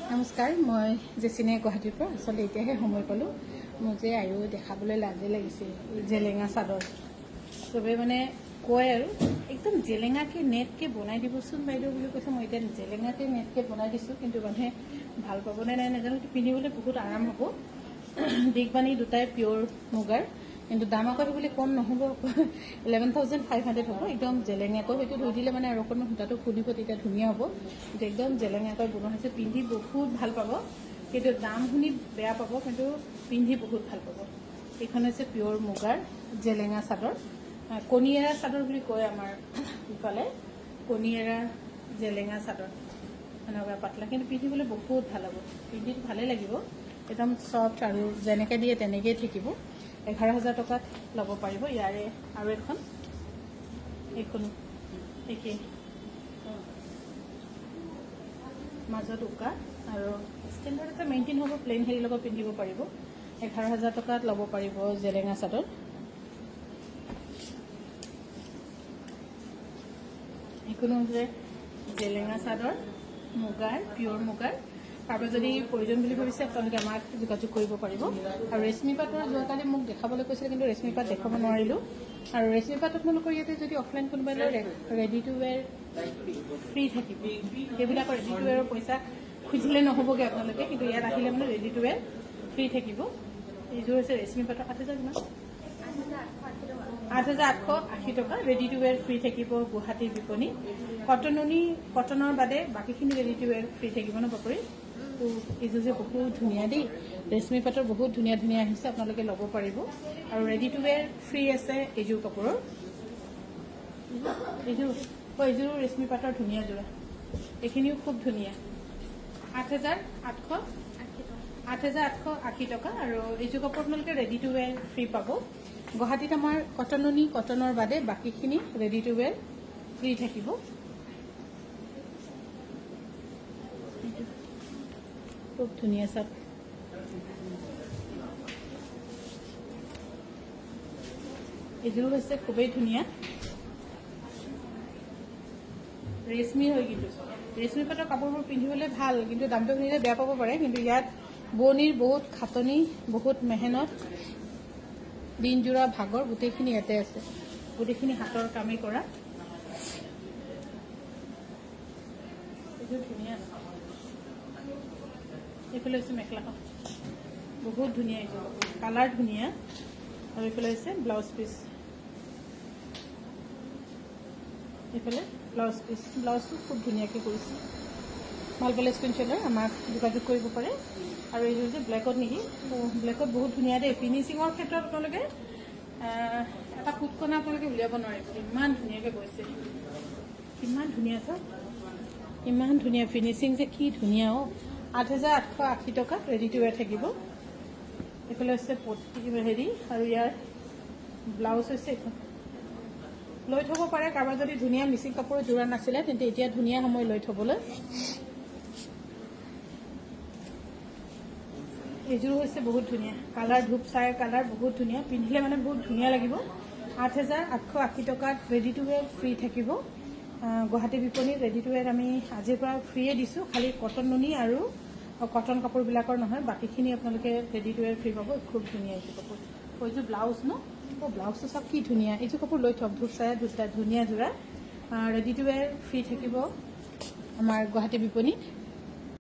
নমস্কাৰ, মই জেচিনে গুৱাহাটীৰ পৰা। আচলতে এতিয়াহে সময় পালোঁ। মোৰ যে দেখাবলৈ লাজে লাগিছে জেলেঙা চাদৰ। চবে মানে কয় আৰু একদম জেলেঙাকৈ নেটকৈ বনাই দিবচোন বাইদেউ বুলি কৈছে। মই এতিয়া জেলেঙাকৈ নেটকৈ বনাই দিছোঁ, কিন্তু মানুহে ভাল পাবনে নাই নাজানো। পিন্ধিবলৈ বহুত আৰাম হ'ব। দিগবাণী দুটাই পিয়'ৰ মুগাৰ, কিন্তু দাম আকৌ বুলি কম নহ'ব। 11,500 হ'ব। একদম জেলেঙাকৈ সেইটো ধুই দিলে মানে আৰু অকণমান সূতাটো ফুলিব, তেতিয়া ধুনীয়া হ'ব। কিন্তু একদম জেলেঙাকৈ বনোৱা হৈছে। পিন্ধি বহুত ভাল পাব, কিন্তু দাম শুনি বেয়া পাব, কিন্তু পিন্ধি বহুত ভাল পাব। এইখন হৈছে পিয়'ৰ মুগাৰ জেলেঙা চাদৰ। কণীয়েৰা চাদৰ বুলি কয় আমাৰ ইফালে। কণীয়েৰা জেলেঙা চাদৰ এনেকুৱা পাতলা, কিন্তু পিন্ধিবলৈ বহুত ভাল হ'ব। পিন্ধি ভালেই লাগিব, একদম চফ্ট আৰু যেনেকৈ দিয়ে তেনেকৈয়ে থাকিব। 11,000 টকাত ল'ব পাৰিব। ইয়াৰে আৰু এখন, এইখনো একেই, মাজত উকা আৰু ষ্টেণ্ডাৰ্ড এটা মেইনটেইন হ'ব। প্লেইন হেৰিৰ লগত পিন্ধিব পাৰিব। 11,000 টকাত ল'ব পাৰিব জেলেঙা চাদৰ। এইখনো হৈছে জেলেঙা চাদৰ, মুগাৰ, পিয়'ৰ মুগাৰ। কাৰোবাৰ যদি প্ৰয়োজন বুলি ভাবিছে আপোনালোকে আমাক যোগাযোগ কৰিব পাৰিব। আৰু ৰেশমী পাটৰ যোৱাকালি মোক দেখাবলৈ কৈছিলে, কিন্তু ৰেশমী পাট দেখাব নোৱাৰিলোঁ। আৰু ৰেশমী পাট আপোনালোকৰ ইয়াতে যদি অফলাইন কোনোবাই লয়, ৰেডি টু ৱেৰ ফ্ৰী থাকিব। সেইবিলাকৰ ৰেডি টু ৱেৰৰ পইচা খুজিলে নহ'বগৈ আপোনালোকে, কিন্তু ইয়াত আহিলে মানে ৰেডি টু ৱেৰ ফ্ৰী থাকিব। এইযোৰ হৈছে ৰেশমী পাটৰ 8,000 কিমান? 8,880 টকা। ৰেডি টু ৱেৰ ফ্ৰী থাকিব গুৱাহাটীৰ বিপণী। কটনৰ বাদে বাকীখিনি ৰেডি টু ৱেৰ ফ্ৰী থাকিব ন বাকৰি। তো এইযোৰ যে বহুত ধুনীয়া দেই, ৰেশমী পাটৰ বহুত ধুনীয়া ধুনীয়া আহিছে, আপোনালোকে ল'ব পাৰিব। আৰু ৰেডি টু ৱেৰ ফ্ৰী আছে এইযোৰ কাপোৰৰ। এইযোৰো ৰেশমী পাটৰ ধুনীয়া যোৰা। এইখিনিও খুব ধুনীয়া। 8,880 টকা। আৰু এইযোৰ কাপোৰ আপোনালোকে ৰেডি টু ৱেৰ ফ্ৰী পাব। গুৱাহাটীত আমাৰ কটনৰ বাদে বাকীখিনি ৰেডি টু ৱেৰ ফ্ৰী থাকিব। খুব ধুনীয়া চাপ। এইযোৰো হৈছে খুবেই ধুনীয়া। ৰেশমী হয়, কিন্তু ৰেশমী পাটৰ কাপোৰবোৰ পিন্ধিবলৈ ভাল, কিন্তু দামটো শুনিলে বেয়া পাব পাৰে। কিন্তু ইয়াত বোৱনীৰ বহুত খাটনি, বহুত মেহনত, দিনযোৰা ভাগৰ গোটেইখিনি ইয়াতে আছে। গোটেইখিনি হাতৰ কামেই কৰা। এইযোৰ ধুনীয়া। এইফালে হৈছে মেখেলাখন, বহুত ধুনীয়া। এইযোৰ কালাৰ ধুনীয়া। আৰু এইফালে হৈছে ব্লাউজ পিচ। এইফালে ব্লাউজ পিচ, ব্লাউজটো খুব ধুনীয়াকৈ কৰিছে। ভাল পালে স্ক্ৰীনশ্বট লৈ আমাক যোগাযোগ কৰিব পাৰে। আৰু এইযোৰ যে ব্লেকত নেকি, ব্লেকত বহুত ধুনীয়া দেই। ফিনিচিঙৰ ক্ষেত্ৰত আপোনালোকে এটা ফুটকণা আপোনালোকে উলিয়াব নোৱাৰিব, ইমান ধুনীয়াকৈ বৈছে। ইমান ধুনীয়া চাওক, ইমান ধুনীয়া ফিনিচিং যে, কি ধুনীয়া। 8,880 টকা ৰেডি টু ৱেৰ থাকিব। এইফালে হৈছে হেৰি, আৰু ইয়াৰ ব্লাউজ হৈছে এইখন। লৈ থ'ব পাৰে কাৰোবাৰ যদি ধুনীয়া মিচিং কাপোৰৰ যোৰা নাছিলে, তেন্তে এতিয়া ধুনীয়া সময় লৈ থ'বলৈ। এইযোৰ হৈছে বহুত ধুনীয়া কালাৰ, ধূপ চাই কালাৰ, বহুত ধুনীয়া। পিন্ধিলে মানে বহুত ধুনীয়া লাগিব। 8,880 টকাত ৰেডি টু ৱেৰ ফ্ৰী থাকিব। গুৱাহাটী বিপণীত ৰেডি টু ৱেৰ আমি আজিৰ পৰা ফ্ৰীয়ে দিছোঁ। খালি কটন নুনি আৰু কটন কাপোৰবিলাকৰ নহয়, বাকীখিনি আপোনালোকে ৰেডি টু ৱেৰ ফ্ৰী পাব। খুব ধুনীয়া এইযোৰ কাপোৰ। এইযোৰ ব্লাউজ ন, ব্লাউজটো চাওক কি ধুনীয়া। এইযোৰ কাপোৰ লৈ থওক, ধূপ চাই ধুনীয়া যোৰা। ৰেডি টু ৱেৰ ফ্ৰী থাকিব আমাৰ গুৱাহাটী বিপণীত।